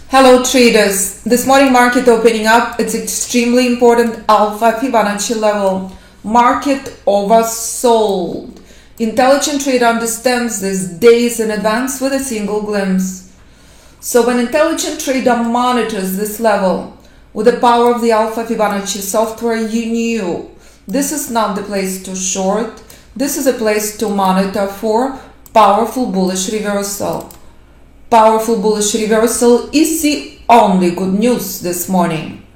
Hello traders, this morning market opening up, it's extremely important alpha Fibonacci level, market oversold. Intelligent trader understands this days in advance with a single glimpse. So when intelligent trader monitors this level with the power of the alpha Fibonacci software, you knew this is not the place to short, this is a place to monitor for powerful bullish reversal. Powerful bullish reversal is the only good news this morning.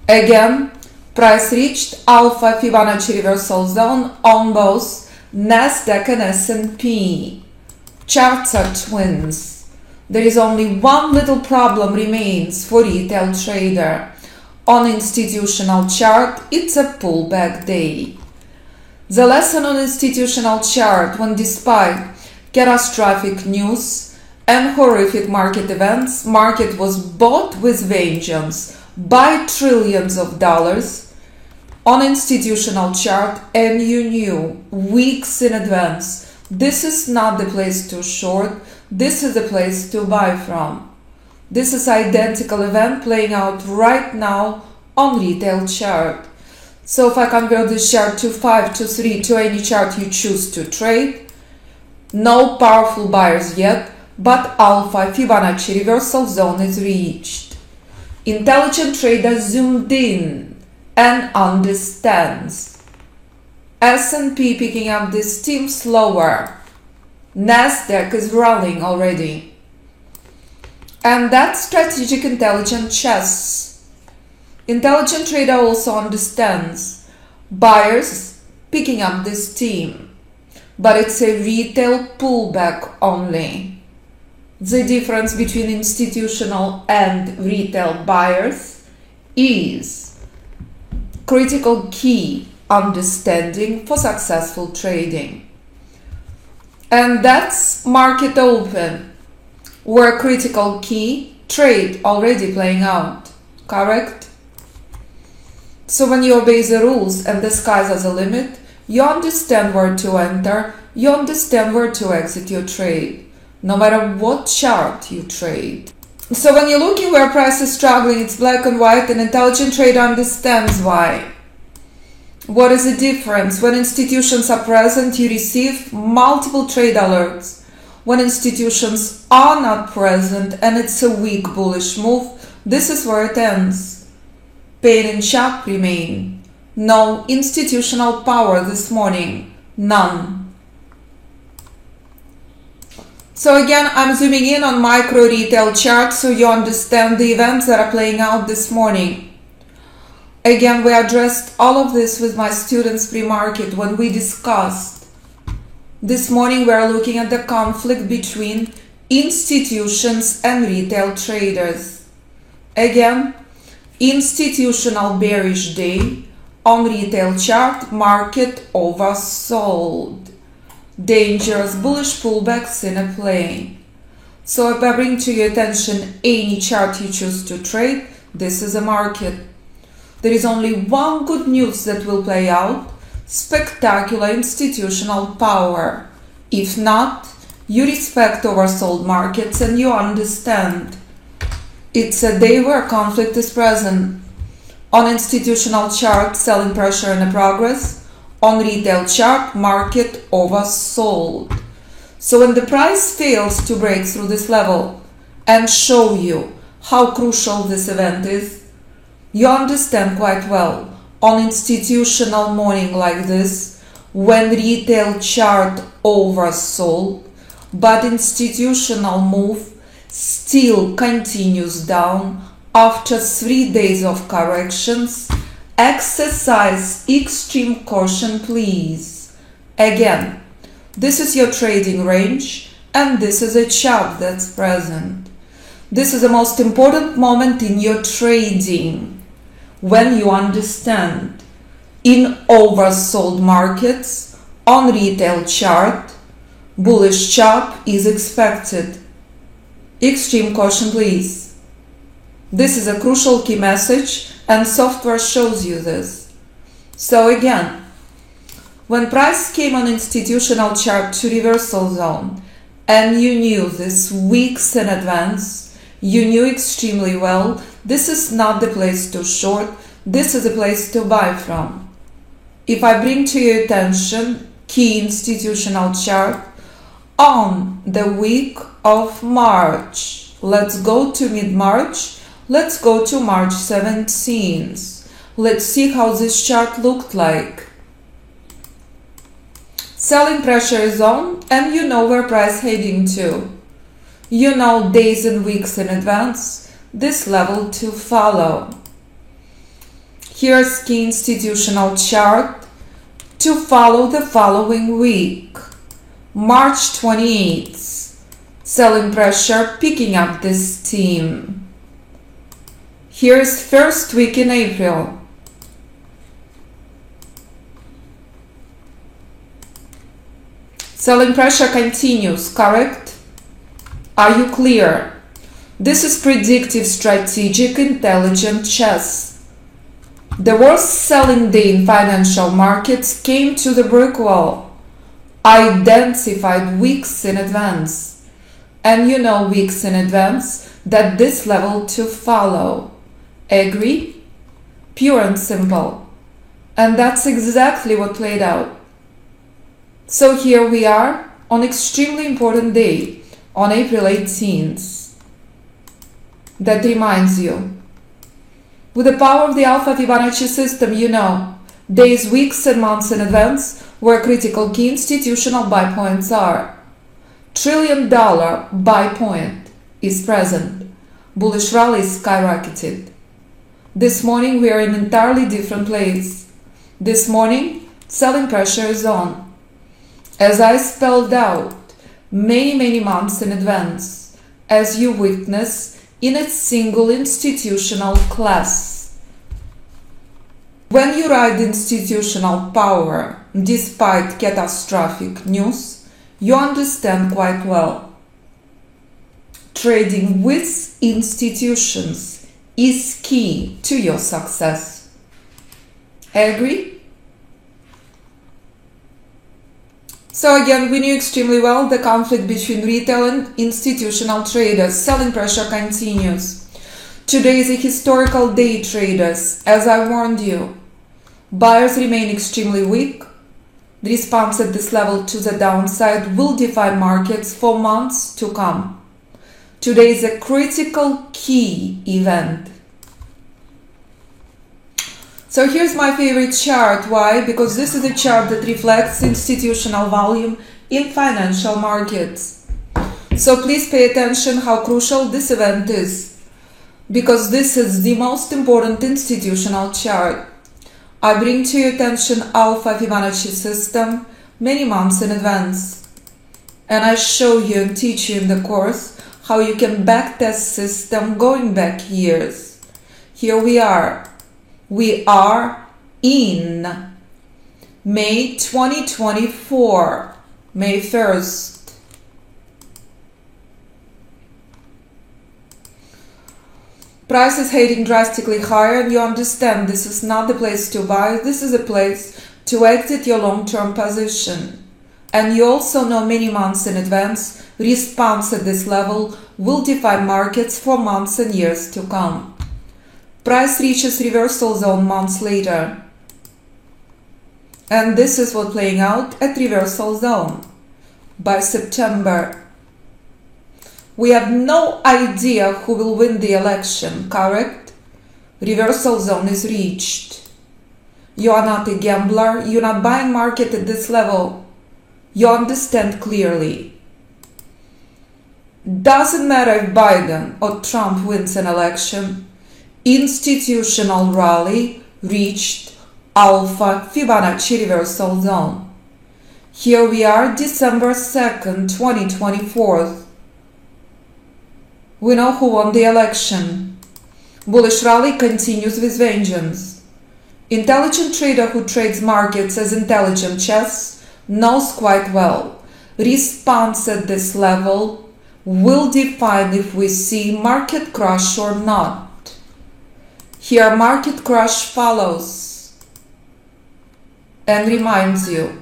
Again, price reached alpha Fibonacci reversal zone on both Nasdaq and S&P. Charts are twins. There is only one little problem remains for retail trader. On institutional chart, it's a pullback day. The lesson on institutional chart, when despite catastrophic news and horrific market events, market was bought with vengeance by trillions of dollars on institutional chart, and you knew weeks in advance this is not the place to short, this is the place to buy from. This is identical event playing out right now on retail chart. So if I convert this chart to 5 to 3 to any chart you choose to trade, no powerful buyers yet, but alpha Fibonacci reversal zone is reached. Intelligent trader zoomed in and understands. S&P picking up this steam slower. Nasdaq is rolling already. And that's strategic intelligent chess. Intelligent trader also understands buyers picking up this steam, but it's a retail pullback only. The difference between institutional and retail buyers is critical key understanding for successful trading. And that's market open, where critical key trade already playing out, correct? So when you obey the rules and the skies are the limit, you understand where to enter, you understand where to exit your trade, no matter what chart you trade. So when you're looking where price is struggling, it's black and white, and intelligent trader understands why. What is the difference? When institutions are present, you receive multiple trade alerts. When institutions are not present and it's a weak bullish move, this is where it ends. Pain and shock remain. No institutional power this morning. None. So again, I'm zooming in on micro retail chart so you understand the events that are playing out this morning. Again, we addressed all of this with my students pre-market when we discussed. This morning we are looking at the conflict between institutions and retail traders. Again, institutional bearish day on retail chart, market oversold. Dangerous bullish pullbacks in a play. So if I bring to your attention any chart you choose to trade, this is a market. There is only one good news that will play out: spectacular institutional power. If not, you respect oversold markets and you understand. It's a day where conflict is present. On institutional chart, selling pressure in a progress. On retail chart, market oversold. So when the price fails to break through this level and show you how crucial this event is, you understand quite well. On institutional morning like this, when retail chart oversold, but institutional move still continues down after 3 days of corrections, exercise extreme caution, please. Again, this is your trading range and this is a chart that's present. This is the most important moment in your trading. When you understand, in oversold markets, on retail chart, bullish chop is expected. Extreme caution, please. This is a crucial key message and software shows you this. So again, When price came on institutional chart to reversal zone and you knew this weeks in advance, you knew extremely well, this is not the place to short, this is a place to buy from. If I bring to your attention key institutional chart on the week of March, let's go to mid-March, let's go to March 17th. Let's see how this chart looked like. Selling pressure is on and you know where price heading to. You know days and weeks in advance this level to follow. Here's key institutional chart to follow the following week. March 28th. Selling pressure picking up this theme. Here's first week in April. Selling pressure continues, correct? Are you clear? This is predictive, strategic, intelligent chess. The worst selling day in financial markets came to the brick wall. Identified weeks in advance. And you know weeks in advance that this level to follow. Agree? Pure and simple. And that's exactly what played out. So here we are on extremely important day, on April 18th. That reminds you. With the power of the Alpha Fibonacci system, you know, days, weeks and months in advance where critical key institutional buy points are. $1 trillion buy point is present. Bullish rally skyrocketed. This morning we are in an entirely different place. This morning, selling pressure is on. As I spelled out many months in advance, as you witness in a single institutional class. When you ride institutional power despite catastrophic news, you understand quite well. Trading with institutions is key to your success. Agree? So again, we knew extremely well the conflict between retail and institutional traders. Selling pressure continues. Today is a historical day, traders. As I warned you, buyers remain extremely weak. The response at this level to the downside will define markets for months to come. Today is a critical key event. So here's my favorite chart. Why? Because this is a chart that reflects institutional volume in financial markets. So please pay attention how crucial this event is, because this is the most important institutional chart. I bring to your attention Alpha Fibonacci system many months in advance. And I show you and teach you in the course how you can backtest system going back years. Here we are. We are in May 2024, May 1st. Price is heading drastically higher and you understand this is not the place to buy, this is a place to exit your long-term position. And you also know many months in advance, response at this level will define markets for months and years to come. Price reaches reversal zone months later. And this is what playing out at reversal zone by September. We have no idea who will win the election, correct? Reversal zone is reached. You are not a gambler, you're not buying market at this level. You understand clearly. Doesn't matter if Biden or Trump wins an election. Institutional rally reached Alpha Fibonacci reversal zone. Here we are, December 2nd, 2024. We know who won the election. Bullish rally continues with vengeance. Intelligent trader who trades markets as intelligent chess knows quite well. Response at this level will define if we see market crash or not. Here market crash follows and reminds you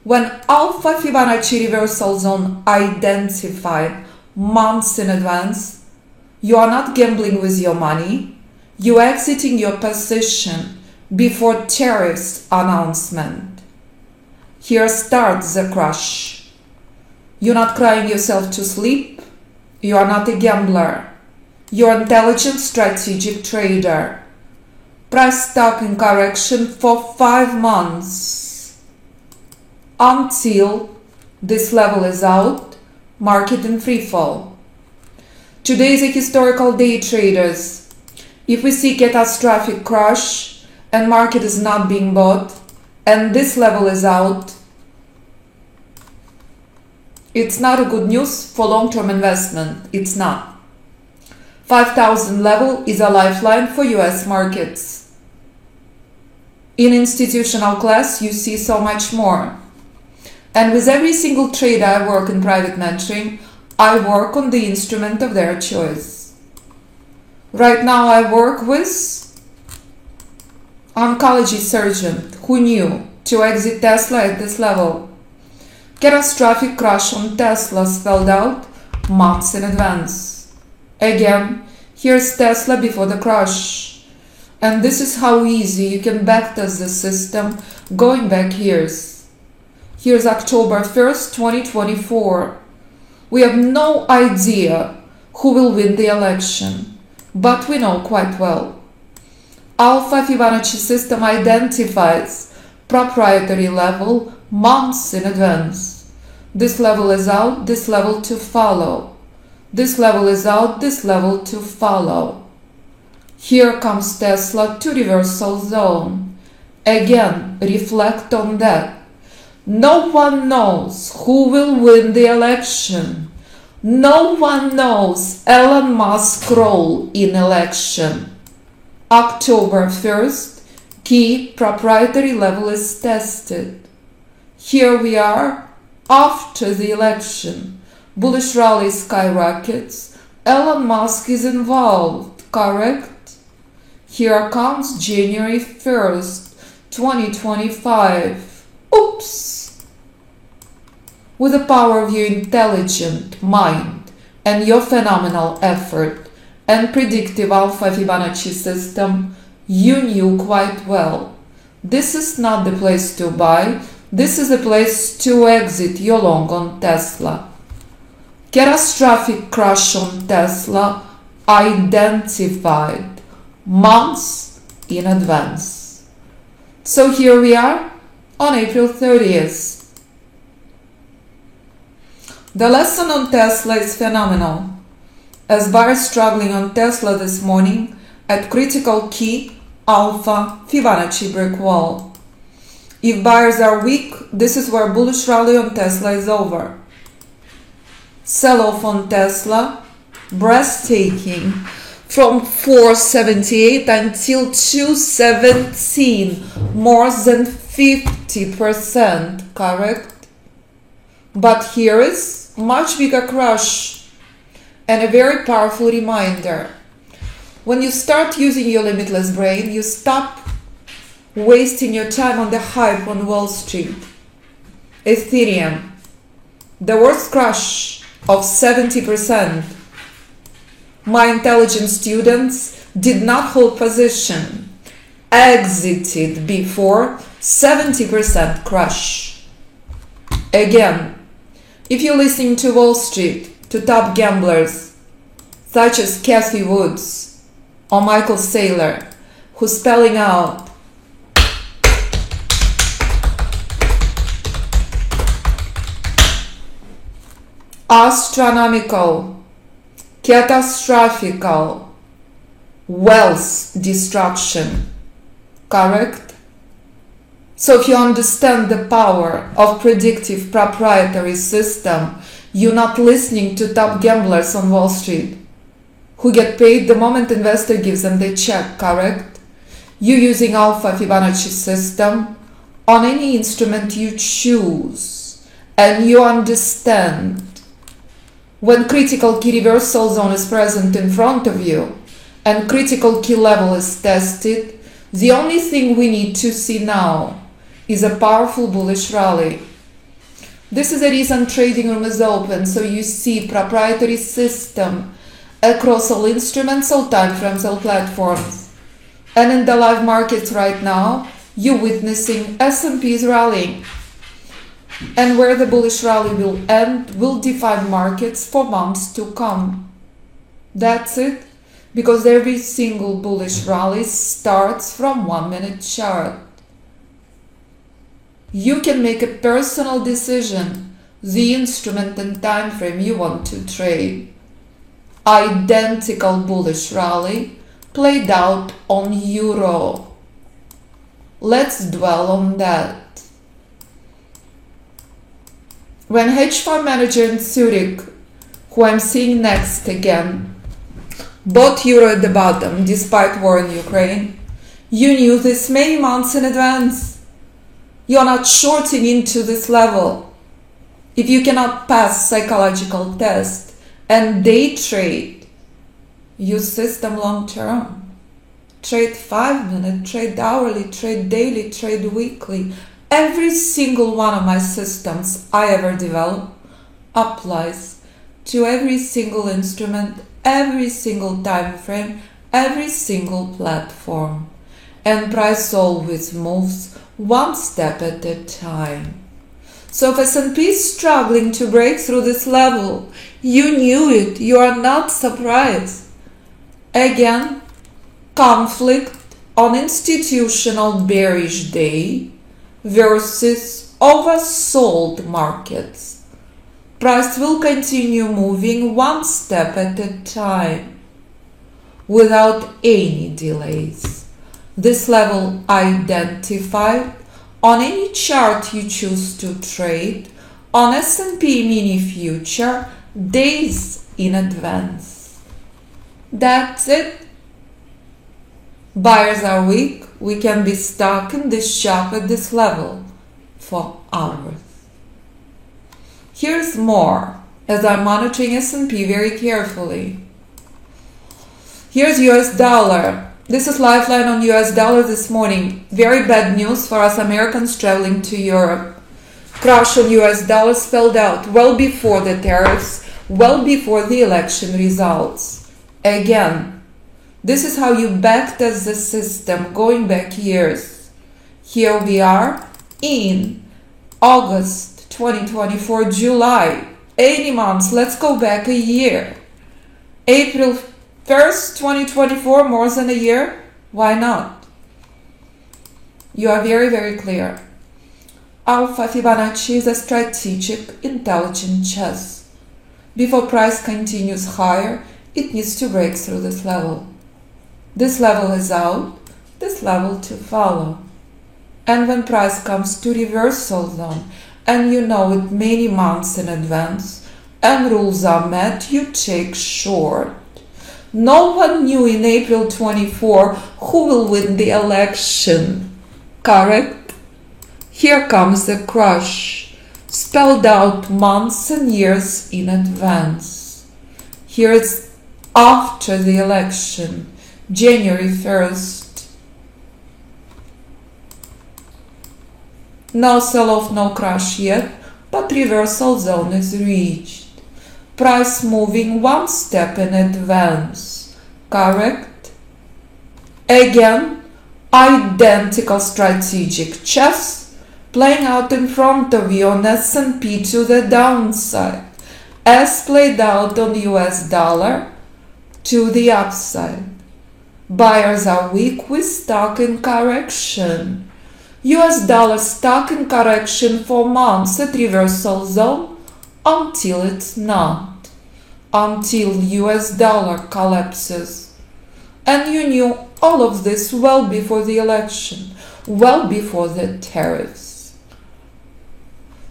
When Alpha Fibonacci reversal zone identified months in advance, you are not gambling with your money, you are exiting your position before tariffs announcement. Here starts the crush. You're not crying yourself to sleep, you are not a gambler, you're an intelligent strategic trader. Price stock in correction for 5 months. Until this level is out, market in free fall. Today is a historical day, traders. If we see catastrophic crash and market is not being bought and this level is out, it's not a good news for long-term investment. It's not. 5,000 level is a lifeline for US markets. In institutional class, you see so much more. And with every single trader I work in private mentoring, I work on the instrument of their choice. Right now I work with oncology surgeon who knew to exit Tesla at this level. Catastrophic crash on Tesla spelled out months in advance. Again, here's Tesla before the crash. And this is how easy you can backtest the system going back years. Here's October 1st, 2024. We have no idea who will win the election, but we know quite well. Alpha Fibonacci system identifies proprietary level months in advance. This level is out, this level to follow. This level is out, this level to follow. Here comes Tesla to reversal zone. Again, reflect on that. No one knows who will win the election. No one knows Elon Musk's role in election. October 1st, key proprietary level is tested. Here we are after the election. Bullish rally skyrockets. Elon Musk is involved, correct? Here comes January 1st, 2025. Oops! With the power of your intelligent mind and your phenomenal effort and predictive Alpha Fibonacci system, you knew quite well. This is not the place to buy, this is the place to exit your long on Tesla. Catastrophic crash on Tesla identified months in advance. So here we are on April 30th. The lesson on Tesla is phenomenal. As buyers struggling on Tesla this morning at critical key Alpha Fibonacci brick wall. If buyers are weak, this is where bullish rally on Tesla is over. Sell-off on Tesla, breathtaking, from 478 until 217, more than 50%, correct? But here is much bigger crash and a very powerful reminder. When you start using your limitless brain, you stop wasting your time on the hype on Wall Street. Ethereum, the worst crash of 70%. My intelligent students did not hold position, exited before 70% crash. Again, if you're listening to Wall Street, to top gamblers such as Cathie Woods or Michael Saylor, who's spelling out astronomical, catastrophical wealth destruction, correct? So if you understand the power of predictive proprietary system, you're not listening to top gamblers on Wall Street who get paid the moment investor gives them the check, correct? You're using Alpha Fibonacci system on any instrument you choose, and you understand when critical key reversal zone is present in front of you and critical key level is tested, the only thing we need to see now is a powerful bullish rally. This is the reason trading room is open, so you see proprietary system across all instruments, all time frames, all platforms. And in the live markets right now, you're witnessing S&P is rallying. And where the bullish rally will end will define markets for months to come. That's it, because every single bullish rally starts from 1 minute chart. You can make a personal decision, the instrument and time frame you want to trade. Identical bullish rally played out on Euro. Let's dwell on that. When hedge fund manager in Zurich, who I'm seeing next again, bought Euro at the bottom despite war in Ukraine, you knew this many months in advance. You're not shorting into this level. If you cannot pass psychological test and day trade, use system long term. Trade 5 minute, trade hourly, trade daily, trade weekly. Every single one of my systems I ever developed applies to every single instrument, every single time frame, every single platform. And price always moves one step at a time. So if S&P is struggling to break through this level, you knew it, you are not surprised. Again, conflict on institutional bearish day versus oversold markets. Price will continue moving one step at a time without any delays. This level identified on any chart you choose to trade on S&P mini future days in advance. That's it. Buyers are weak. We can be stuck in this shop at this level for hours. Here's more as I'm monitoring S&P very carefully. Here's US dollar. This is Lifeline on US dollar this morning. Very bad news for us Americans traveling to Europe. Crash on US dollar spelled out well before the tariffs, well before the election results. Again, this is how you backtest the system going back years. Here we are in August 2024, July, 80 months. Let's go back a year. April 1st, 2024, more than a year? Why not? You are very, very clear. Alpha Fibonacci is a strategic, intelligent chess. Before price continues higher, it needs to break through this level. This level is out, this level to follow. And when price comes to reversal zone, and you know it many months in advance, and rules are met, you take short. No one knew in April 24 who will win the election. Correct? Here comes the crush, spelled out months and years in advance. Here it's after the election, January 1st. No sell-off, no crash yet, but reversal zone is reached. Price moving one step in advance. Correct? Again, identical strategic chess playing out in front of you on S&P to the downside, as played out on US dollar to the upside. Buyers are weak, we stuck in correction. US dollar stuck in correction for months at reversal zone until it's not. Until US dollar collapses. And you knew all of this well before the election, well before the tariffs.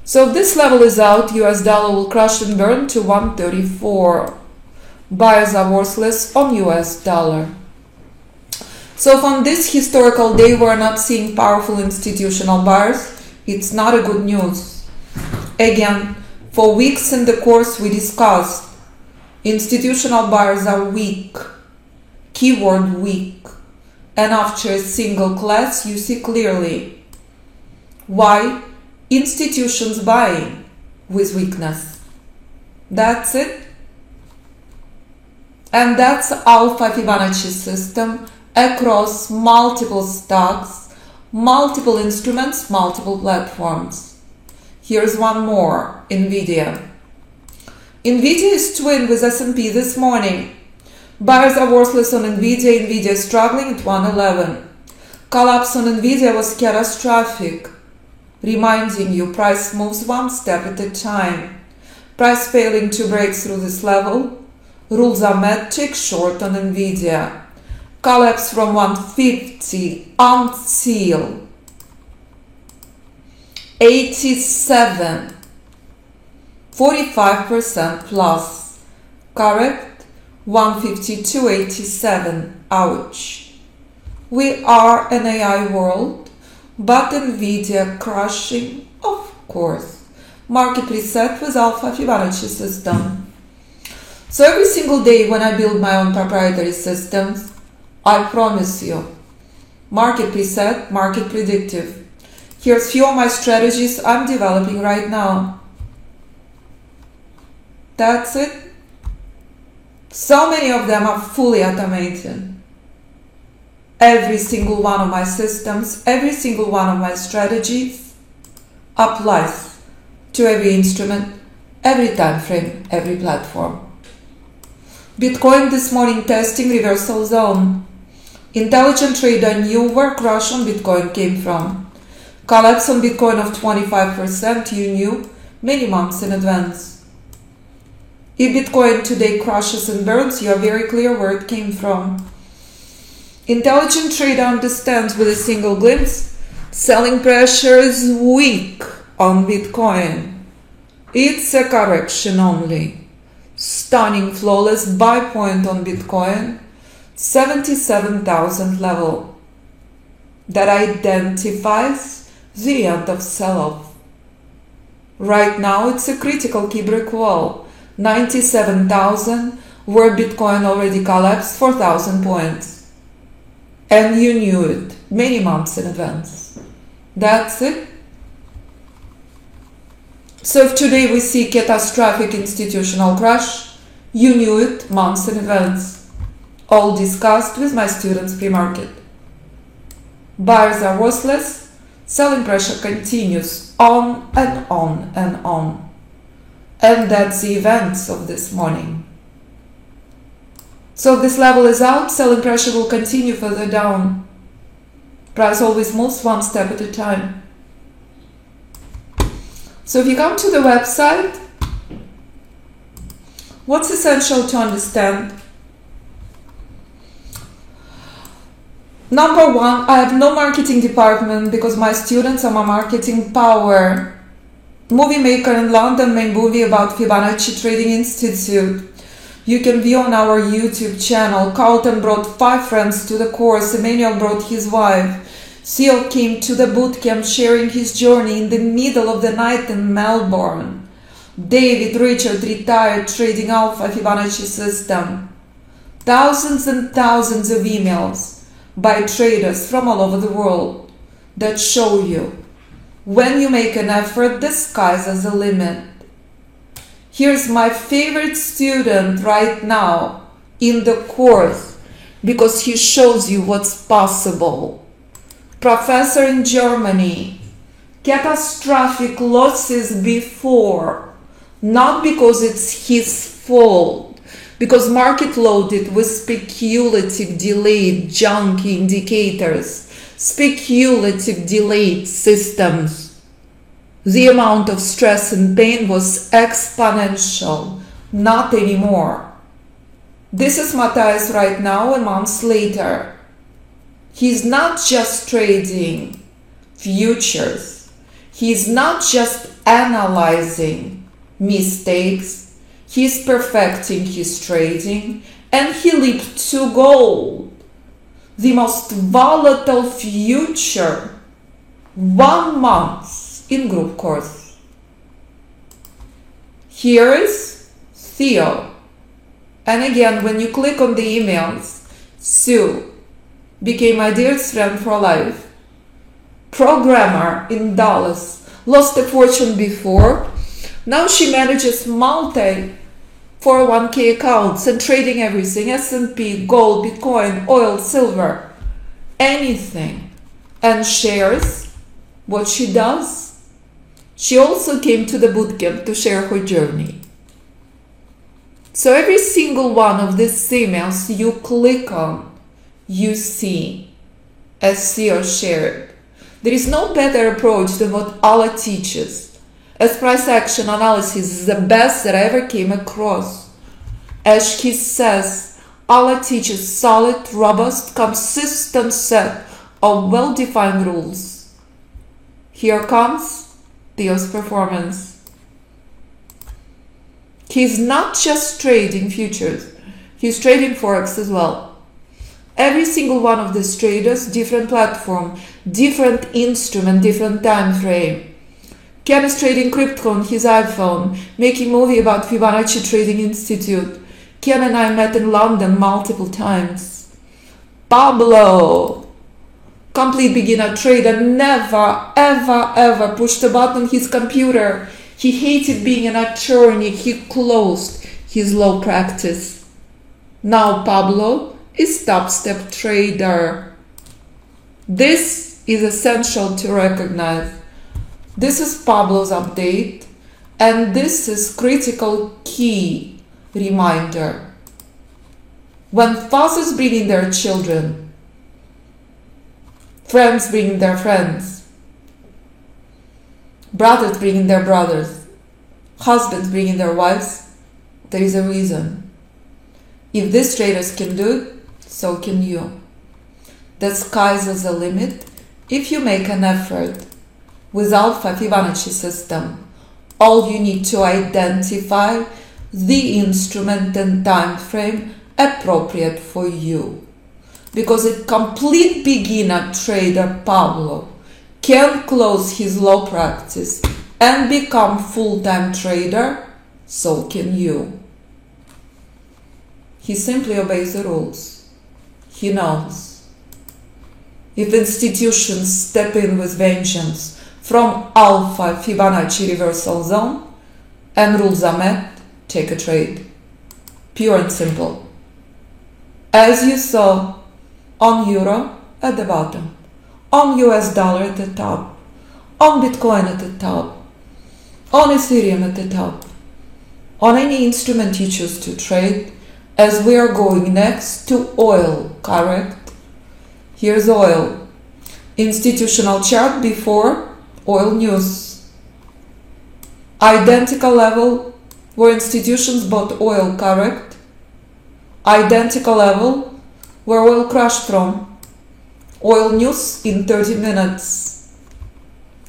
So if this level is out, US dollar will crash and burn to 134. Buyers are worthless on US dollar. So from this historical day we're not seeing powerful institutional buyers, it's not a good news. Again, for weeks in the course we discussed, institutional buyers are weak, keyword weak, and after a single class you see clearly why institutions buying. with weakness. That's it. And that's Alpha Fibonacci system across multiple stocks, multiple instruments, multiple platforms. Here's one more, NVIDIA. NVIDIA is twin with S&P this morning. Buyers are worthless on NVIDIA. NVIDIA is struggling at 111. Collapse on NVIDIA was catastrophic. Reminding you, price moves one step at a time. Price failing to break through this level. Rules are met, take short on NVIDIA. Collapse from 150 until 87. 45% plus. Correct? 152.87. Ouch. We are an AI world, but NVIDIA crushing, of course. Market reset with Alpha Fibonacci system. So every single day when I build my own proprietary systems, I promise you, market preset, market predictive. Here's few of my strategies I'm developing right now. That's it. So many of them are fully automated. Every single one of my systems, every single one of my strategies applies to every instrument, every time frame, every platform. Bitcoin this morning testing reversal zone. Intelligent trader knew where crash on Bitcoin came from. Collapse on Bitcoin of 25% you knew many months in advance. If Bitcoin today crashes and burns, you are very clear where it came from. Intelligent trader understands with a single glimpse, selling pressure is weak on Bitcoin. It's a correction only. Stunning flawless buy point on Bitcoin, 77,000 level. That identifies the end of sell-off. Right now it's a critical key brick wall, 97,000, where Bitcoin already collapsed 4,000 points. And you knew it many months in advance. That's it. So if today we see catastrophic institutional crash, you knew it months in advance. All discussed with my students pre-market. Buyers are worthless, selling pressure continues on and on and on. And that's the events of this morning. So if this level is out, selling pressure will continue further down. Price always moves one step at a time. So if you come to the website, what's essential to understand? Number one, I have no marketing department because my students are my marketing power. Movie maker in London made movie about Fibonacci Trading Institute. You can view on our YouTube channel. Carlton brought 5 friends to the course. Emmanuel brought his wife. Theo came to the bootcamp sharing his journey in the middle of the night in Melbourne. David Richard retired trading Alpha Fibonacci system. Thousands and thousands of emails by traders from all over the world that show you when you make an effort, the sky's the limit. Here's my favorite student right now in the course because he shows you what's possible. Professor in Germany, catastrophic losses before, not because it's his fault, because market loaded with speculative delayed junk indicators, speculative delayed systems. The amount of stress and pain was exponential, not anymore. This is Matthias right now and months later. He's not just trading futures. He's not just analyzing mistakes. He's perfecting his trading and he leaped to gold. The most volatile future. 1 month in group course. Here is Theo. And again, when you click on the emails, Sue became my dearest friend for life. Programmer in Dallas, lost a fortune before, Now she manages multi 401k accounts and trading everything, S&P, gold, Bitcoin, oil, silver, anything, and shares what she does. She also came to the bootcamp to share her journey. So every single one of these emails you click on, you see as see or shared. There is no better approach than what Allah teaches, as price action analysis is the best that I ever came across. As he says, Allah teaches solid, robust, consistent set of well-defined rules. Here comes Theo's performance. He's not just trading futures, he's trading Forex as well. Every single one of these traders, different platform, different instrument, different time frame. Ken is trading crypto on his iPhone, making movie about Fibonacci Trading Institute. Ken and I met in London multiple times. Pablo, complete beginner trader, never, ever, ever pushed a button on his computer. He hated being an attorney. He closed his law practice. Now Pablo is top-step trader. This is essential to recognize. This is Pablo's update, and this is critical key reminder. When fathers bring in their children, friends bring in their friends, brothers bring in their brothers, husbands bring in their wives, there is a reason. If these traders can do it, so can you. The sky's the limit if you make an effort. With Alpha Fibonacci system, all you need to identify the instrument and time frame appropriate for you. Because a complete beginner trader, Pablo, can close his law practice and become full-time trader, so can you. He simply obeys the rules. He knows. If institutions step in with vengeance from Alpha Fibonacci reversal zone and rules are met, take a trade. Pure and simple. As you saw on Euro at the bottom, on US dollar at the top, on Bitcoin at the top, on Ethereum at the top, on any instrument you choose to trade, as we are going next to oil, correct? Here's oil. Institutional chart before oil news. Identical level where institutions bought oil, correct? Identical level where oil crashed from. Oil news in 30 minutes.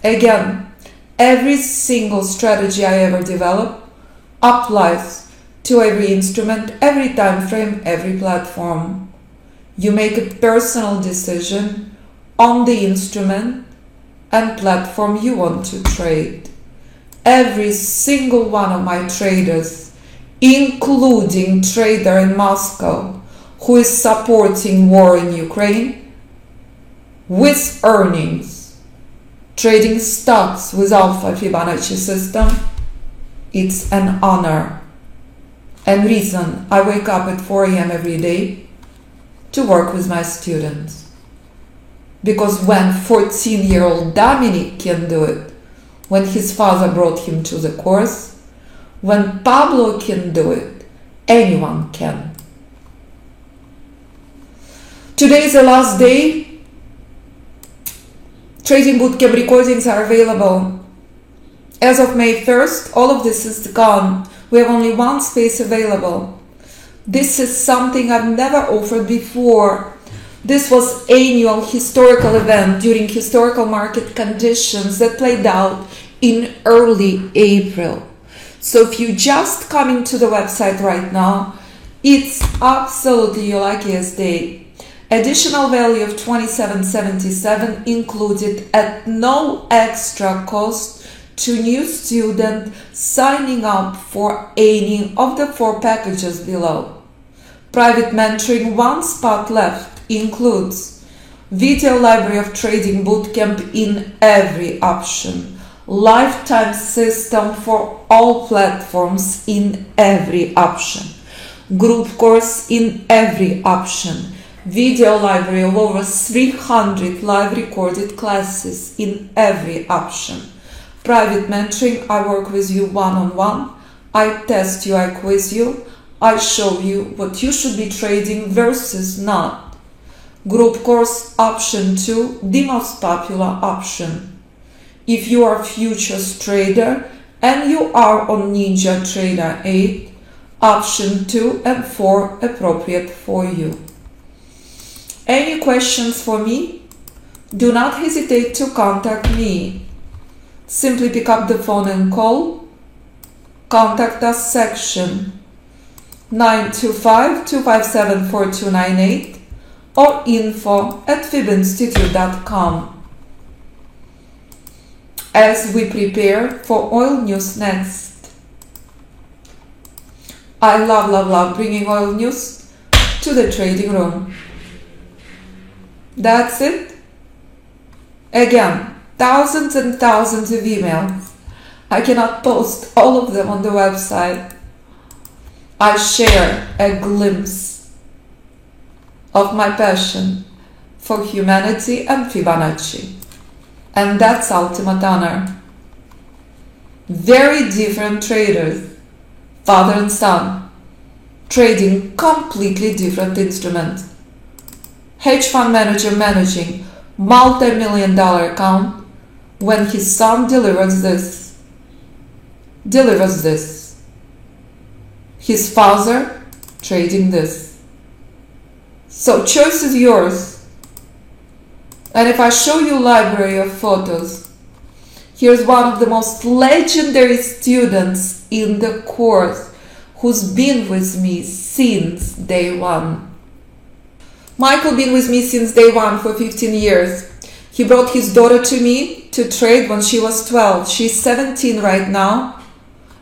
Again, every single strategy I ever develop applies to every instrument, every time frame, every platform. You make a personal decision on the instrument and platform you want to trade. Every single one of my traders, including trader in Moscow who is supporting war in Ukraine, with earnings, trading stocks with Alpha Fibonacci system, it's an honor and reason I wake up at 4 a.m. every day to work with my students. Because when 14-year-old Dominic can do it, when his father brought him to the course, when Pablo can do it, anyone can. Today is the last day. Trading Bootcamp recordings are available. As of May 1st, all of this is gone. We have only one space available. This is something I've never offered before. This was annual historical event during historical market conditions that played out in early April. So if you just coming to the website right now, it's absolutely your luckiest day. Additional value of $27.77 included at no extra cost to new student signing up for any of the 4 packages below. Private mentoring, 1 spot left, includes video library of trading bootcamp in every option, lifetime system for all platforms in every option, group course in every option, video library of over 300 live recorded classes in every option, private mentoring. I work with you one-on-one, I test you, I quiz you, I show you what you should be trading versus not. Group course option 2, the most popular option. If you are a futures trader and you are on NinjaTrader 8, option 2 and 4 appropriate for you. Any questions for me? Do not hesitate to contact me. Simply pick up the phone and call. Contact us section 925-257-4298 or info@fibinstitute.com. As we prepare for oil news next. I love bringing oil news to the trading room. That's it. Again, thousands and thousands of emails. I cannot post all of them on the website. I share a glimpse of my passion for humanity and Fibonacci. And that's ultimate honor. Very different traders, father and son, trading completely different instruments. Hedge fund manager managing multi-million-dollar account when his son delivers this. His father trading this. So choice is yours. And if I show you a library of photos, here's one of the most legendary students in the course who's been with me since day one. Michael been with me since day one for 15 years. He brought his daughter to me to trade when she was 12. She's 17 right now.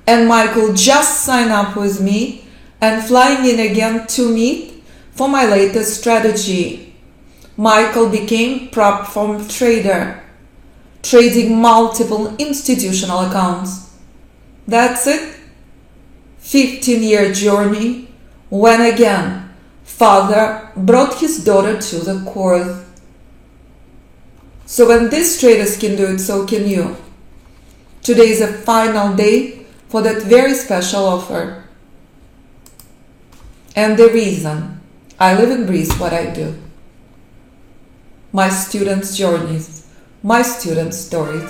And Michael just signed up with me and flying in again to meet for my latest strategy. Michael became prop firm trader, trading multiple institutional accounts. That's it. 15-year journey when again father brought his daughter to the course. So when these traders can do it, so can you. Today is a final day for that very special offer. And the reason I live and breathe what I do. My students' journeys, my students' stories.